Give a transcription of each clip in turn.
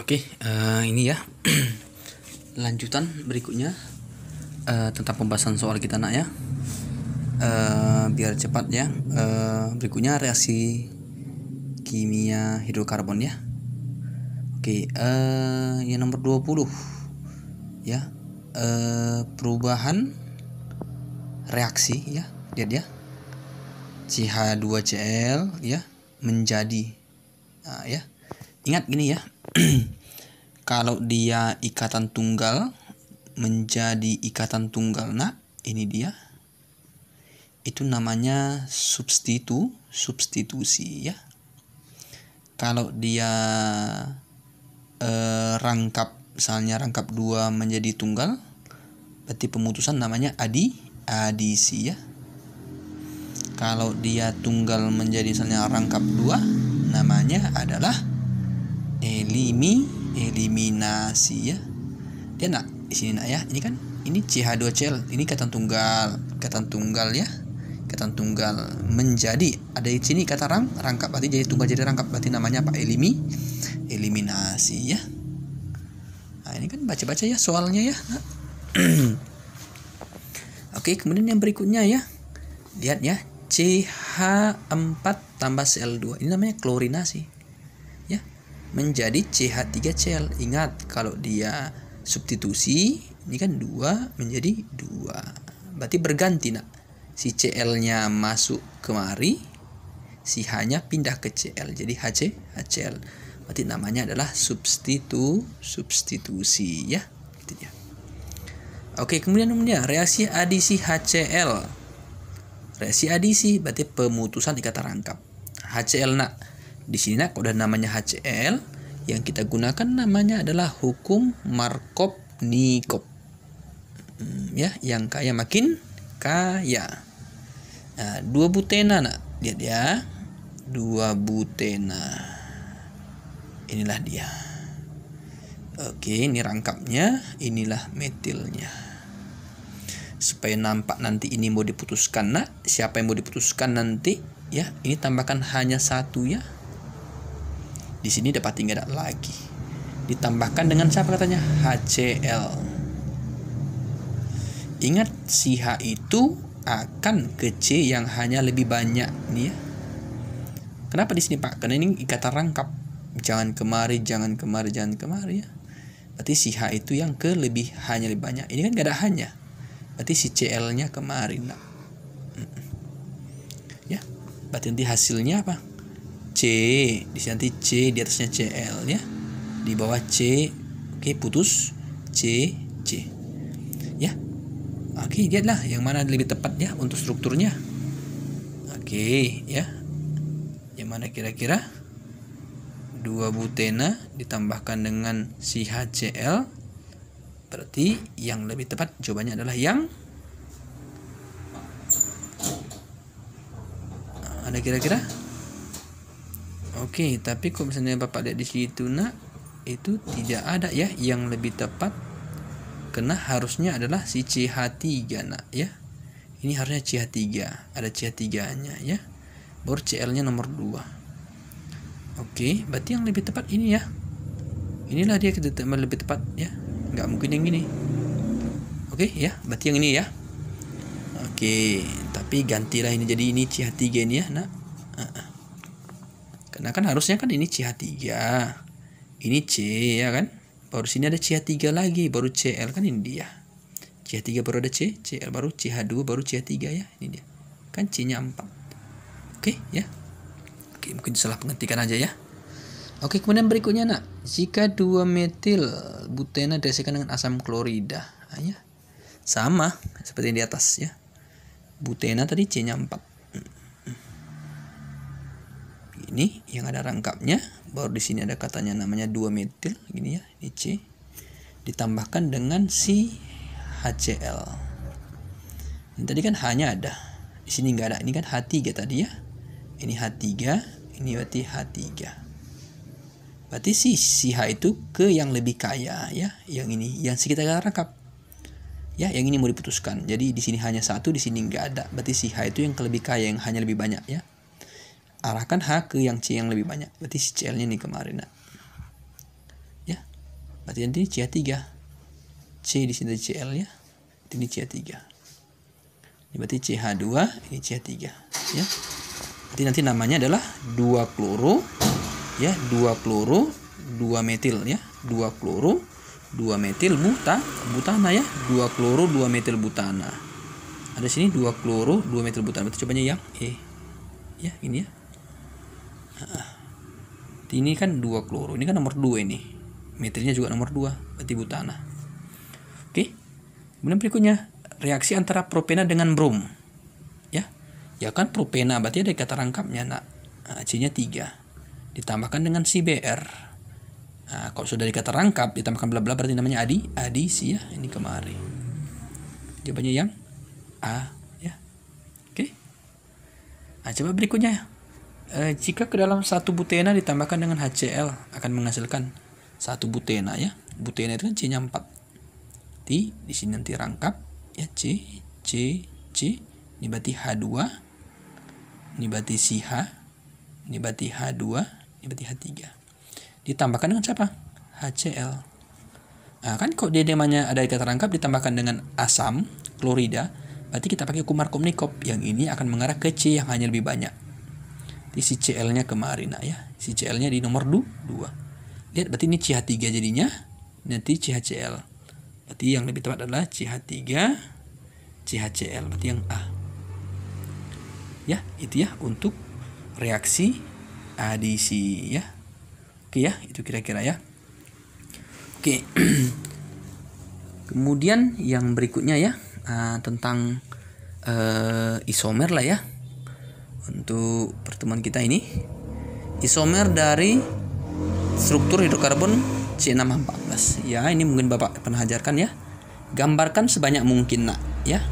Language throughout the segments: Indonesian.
Ini ya lanjutan berikutnya tentang pembahasan soal kita nak ya. Biar cepat ya. Berikutnya reaksi kimia hidrokarbon ya. Yang nomor 20 ya. Perubahan reaksi ya. Lihat ya. CH2Cl ya menjadi ya. Ingat gini ya. Kalau dia ikatan tunggal menjadi ikatan tunggal, nah ini dia. Itu namanya substitusi ya. Kalau dia rangkap, misalnya rangkap 2 menjadi tunggal, berarti pemutusan namanya adisi ya. Kalau dia tunggal menjadi misalnya rangkap 2, namanya adalah eliminasi ya. Dia nak di sini nak ya. Ini kan ini CH2Cl, ini ikatan tunggal ya. Ikatan tunggal menjadi ada di sini kata rangkap, berarti jadi tunggal jadi rangkap, berarti namanya apa? Eliminasi ya. Nah, ini kan baca-baca ya soalnya ya. Kemudian yang berikutnya ya. Lihat ya, CH4 tambah Cl2. Ini namanya klorinasi. Ya. Menjadi CH3Cl. Ingat kalau dia substitusi, ini kan 2 menjadi 2. Berarti berganti nak. Si Cl-nya masuk kemari, si H-nya pindah ke Cl, jadi HCl. Berarti namanya adalah substitusi ya. Gitu ya. Kemudian reaksi adisi HCl. Reaksi adisi berarti pemutusan ikatan rangkap. HCl nak. Di sini nak udah namanya HCl, yang kita gunakan namanya adalah hukum Markov-Nikov. Ya, yang kaya makin kaya. Nah, 2 butena nak. Lihat ya. 2 butena. Inilah dia. Ini rangkapnya, inilah metilnya. Supaya nampak nanti ini mau diputuskan nak. Siapa yang mau diputuskan nanti ya, ini tambahkan hanya 1 ya. Di sini dapat 3 lagi. Ditambahkan dengan siapa katanya? HCl. Ingat si H itu akan ke C yang hanya lebih banyak nih ya. Kenapa di sini Pak? Karena ini ikatan rangkap. Jangan kemari ya. Berarti si H itu yang ke hanya lebih banyak. Ini kan gak ada hanya. Berarti si Cl-nya kemari nak. Ya. Berarti nanti hasilnya apa? C, di sini nanti C, di atasnya Cl ya. Di bawah C, putus C. Ya. Lihatlah yang mana lebih tepat ya untuk strukturnya. Ya. Yang mana kira-kira? 2 butena ditambahkan dengan si HCl. Berarti yang lebih tepat jawabannya adalah yang ada kira-kira? Tapi kalau misalnya Bapak lihat di situ nak, itu tidak ada ya yang lebih tepat. Karena harusnya adalah si CH3 nak ya. Ini harusnya CH3, ada CH3-nya ya. Baru Cl-nya nomor 2. Berarti yang lebih tepat ini ya. Inilah dia lebih tepat ya. Nggak mungkin yang ini. Ya, berarti yang ini ya. Tapi gantilah ini jadi ini CH3 ini ya nak. Karena kan harusnya kan ini CH3. Ini C ya kan. Baru sini ada CH3 lagi, baru Cl kan ini dia. CH3 baru ada C, Cl baru CH2 baru CH3 ya. Ini dia. Kan C-nya 4. Ya. Mungkin salah pengertian aja ya. Kemudian berikutnya nak, jika 2 metil butena direaksikan dengan asam klorida, ya. Sama seperti yang di atas ya. Butena tadi C-nya 4. Ini yang ada rangkapnya, baru di sini ada katanya namanya 2 metil gini ya, ini C. Ditambahkan dengan si HCl. Ini tadi kan hanya ada. Di sini enggak ada. Ini kan H3 tadi ya. Ini H3, ini berarti H3. Berarti si H itu ke yang lebih kaya ya, yang ini, yang kita rangkap. Ya, yang ini mau diputuskan. Jadi di sini hanya 1, di sini enggak ada. Berarti si H itu yang lebih kaya, yang hanya lebih banyak ya. Arahkan H ke yang C yang lebih banyak. Berarti si Cl-nya ini kemarin. Nah. Ya. Berarti nanti CH3. C di sini Cl ya. Ini CH3. Ini berarti CH2, ini CH3 ya. Berarti nanti namanya adalah 2 kloro ya, 2 kloro 2 metil ya. 2 kloro 2 metil butana ya. 2 kloro 2 metil butana. Ada sini 2 kloro 2 metil butana. Berarti cobanya yang E. Ya, ini ya. Ini kan 2 kloro. Ini kan nomor 2 ini. Metilnya juga nomor 2, berarti butana. Oke. Kemudian berikutnya reaksi antara propena dengan brom. Ya. Ya kan propena berarti ada kata rangkapnya, nak. C-nya 3. Ditambahkan dengan CBr. Nah, kalau sudah di kata rangkap ditambahkan bla bla berarti namanya adisi ya. Ini kemari. Jawabannya yang A ya. Oke. Nah, coba berikutnya. Jika ke dalam 1 butena ditambahkan dengan HCl akan menghasilkan 1 butena ya. Butena itu kan C-nya 4. Di sini nanti rangkap ya, C. Ini berarti H2. Ini berarti CH. Ini berarti H2, ini berarti H3. Ditambahkan dengan siapa? HCl. Nah, kan kok dia namanya ada kata rangkap ditambahkan dengan asam klorida, berarti kita pakai Kumar-Komnikov. Yang ini akan mengarah ke C yang hanya lebih banyak. Di si Cl-nya kemarin ya. Si Cl-nya di nomor 2. Lihat berarti ini CH3 jadinya, nanti CHCl. Berarti yang lebih tepat adalah CH3 CHCl, berarti yang A. Ya, itu ya untuk reaksi adisi ya. Oke ya, itu kira-kira ya. Oke. Kemudian yang berikutnya ya, tentang isomer lah ya. Untuk pertemuan kita ini, isomer dari struktur hidrokarbon C6H14. Ya, ini mungkin Bapak pernah ajarkan ya. Gambarkan sebanyak mungkin, nak, ya.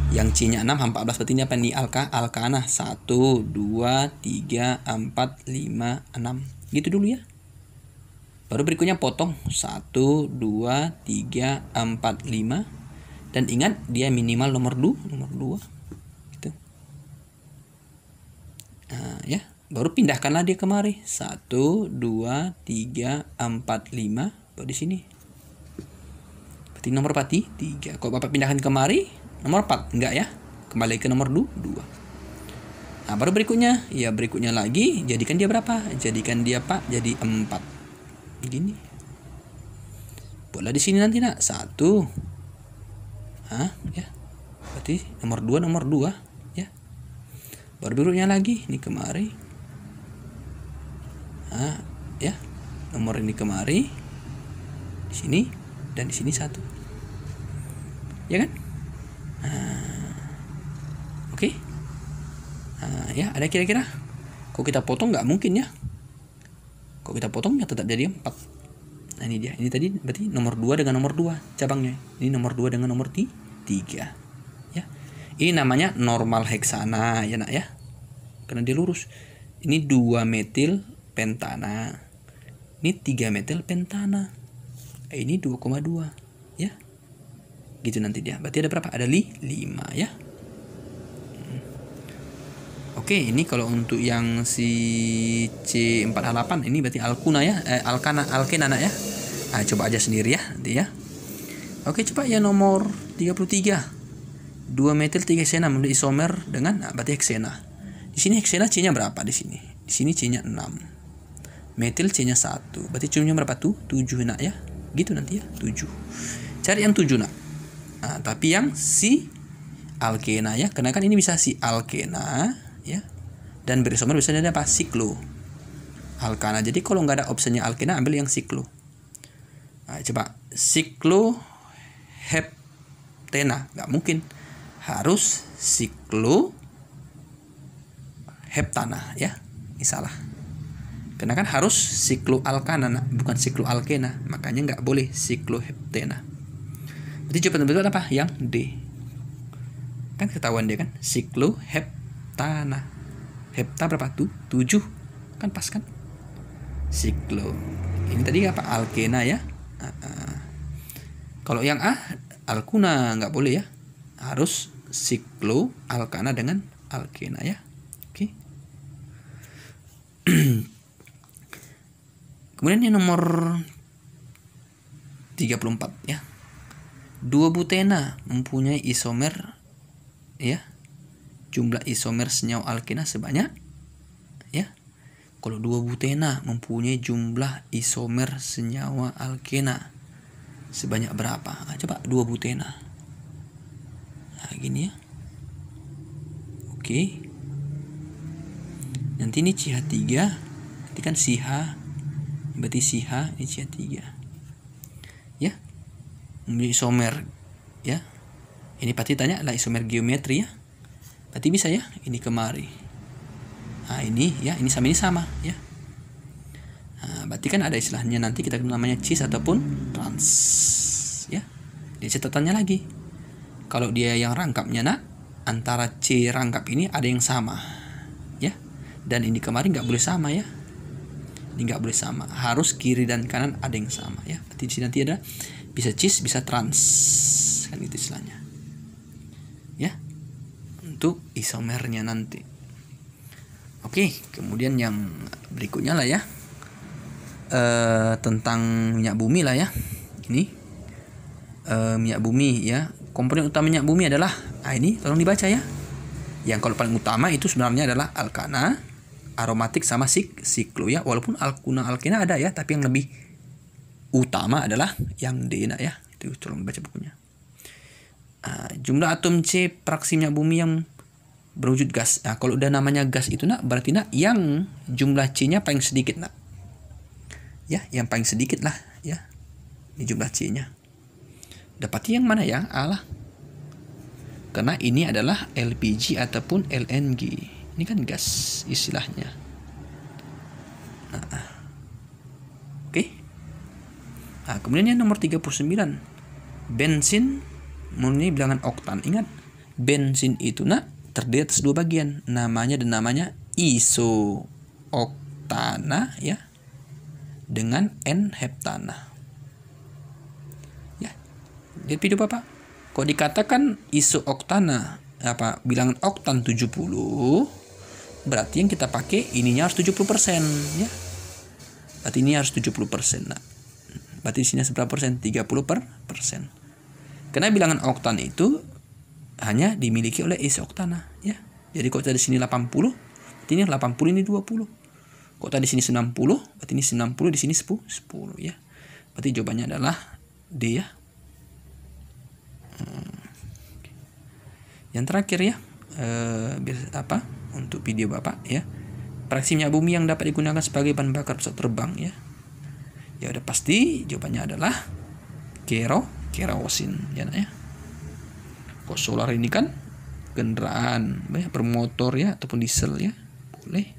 Yang C-nya 6H14 berarti ini apa nih? Alkana 1 2 3 4 5 6. Gitu dulu ya. Baru berikutnya potong 1 2 3 4 5 dan ingat dia minimal nomor 2 gitu. Nah, ya. Baru pindahkanlah dia kemari. 1 2 3 4 5 baru di sini. Berarti nomor 3. Kalau Bapak pindahkan kemari nomor 4 enggak ya? Kembali ke nomor 2. Nah, baru berikutnya, ya berikutnya lagi, jadikan dia berapa? Jadikan dia Pak jadi 4. Gini. Buatlah di sini nanti, nak. 1. Ya. Berarti nomor 2 ya. Baru berikutnya lagi, ini kemari. Ya. Nomor ini kemari. Di sini dan di sini 1. Ya kan? Oke. Ya, ada kira-kira. Kalau kita potong nggak mungkin ya. Kalau kita potong ya tetap jadi 4. Nah, ini dia. Ini tadi berarti nomor 2 dengan nomor 2 cabangnya. Ini nomor 2 dengan nomor 3. Ya. Ini namanya normal heksana ya, nak ya. Karena dia lurus. Ini 2 metil pentana. Ini 3 metil pentana. Ini 2,2 ya. Gitu nanti dia. Berarti ada berapa? Ada 5 ya. Oke, ini kalau untuk yang si C4H8 ini berarti alkuna ya, alkena ya. Nah, coba aja sendiri ya nanti ya. Oke, coba ya nomor 33. 2 metil 3 heksena menjadi isomer dengan berarti heksena. Di sini heksena C-nya berapa di sini? Di sini C-nya 6. Metil C-nya 1. Berarti C-nya berapa tuh? 7 nak ya. Gitu nanti ya, 7. Cari yang 7 nak. Nah, tapi yang si alkena ya, karena kan ini bisa si alkena ya, dan berisomer biasanya ada apa? Siklo alkana. Jadi kalau nggak ada opsinya alkena, ambil yang siklo. Nah, coba siklo heptena, nggak mungkin, harus siklo heptana ya. Ini salah, karena kan harus siklo alkana, nah, bukan siklo alkena, makanya nggak boleh siklo heptena. Jadi jawaban betul apa? Yang D. Kan ketahuan dia kan, siklo heptana. Hepta berapa tuh? 7. Kan pas kan? Siklo. Ini tadi apa? Alkena ya. Kalau yang A, alkuna nggak boleh ya. Harus siklo alkana dengan alkena ya. Oke. Kemudian yang nomor 34 ya. 2-butena mempunyai isomer ya. Jumlah isomer senyawa alkena sebanyak ya. Kalau 2-butena mempunyai jumlah isomer senyawa alkena sebanyak berapa? Nah, coba 2-butena. Nah, gini ya. Oke. Nanti ini CH3, nanti kan CH, berarti CH ini CH3. Ya. Mempunyai isomer ya. Ini pasti tanya lah isomer geometri ya. Berarti bisa ya, ini kemari. Nah, ini ya, ini sama ya. Nah, berarti kan ada istilahnya nanti kita namanya cis ataupun trans ya. Di catatannya lagi. Kalau dia yang rangkapnya nak, antara C rangkap ini ada yang sama ya. Dan ini kemarin nggak boleh sama ya. Ini nggak boleh sama. Harus kiri dan kanan ada yang sama ya. Berarti di sini nanti ada bisa cis, bisa trans. Kan itu istilahnya. Ya. Untuk isomernya nanti. Oke, kemudian yang berikutnya lah ya, tentang minyak bumi lah ya. Ini minyak bumi ya. Komponen utama minyak bumi adalah, ini tolong dibaca ya. Yang kalau paling utama itu sebenarnya adalah alkana, aromatik sama siklo ya. Walaupun alkuna alkena ada ya, tapi yang lebih utama adalah yang D ya. Itu tolong baca bukunya. Jumlah atom C fraksi minyak bumi yang berwujud gas. Nah, kalau udah namanya gas itu nak, berarti nak yang jumlah C-nya paling sedikit nak. Ya, yang paling sedikit lah ya. Ini jumlah C-nya. Dapati yang mana ya? Alah. Karena ini adalah LPG ataupun LNG. Ini kan gas istilahnya. Nah. Oke. Nah, kemudian yang nomor 39. Bensin mempunyai bilangan oktan. Ingat, bensin itu nak terdiri atas 2 bagian, namanya iso-oktana ya, dengan N-heptana. Ya. Lihat video Bapak. Kalau dikatakan iso-oktana apa bilangan oktan 70, berarti yang kita pakai ininya harus 70% ya. Berarti ini harus 70%. Nah. Berarti di sini berapa persen? 30%. Karena bilangan oktan itu hanya dimiliki oleh iso-oktana ya. Jadi kalau tadi sini 80, berarti ini 80, ini 20. Kalau tadi sini 90, berarti ini 90, di sini 10 ya. Berarti jawabannya adalah D ya. Yang terakhir ya, apa untuk video Bapak ya. Fraksi minyak bumi yang dapat digunakan sebagai bahan bakar pesawat terbang ya. Ya udah pasti jawabannya adalah kerosin ya nak ya. Kok solar ini kan kendaraan bermotor ya ataupun diesel ya, boleh.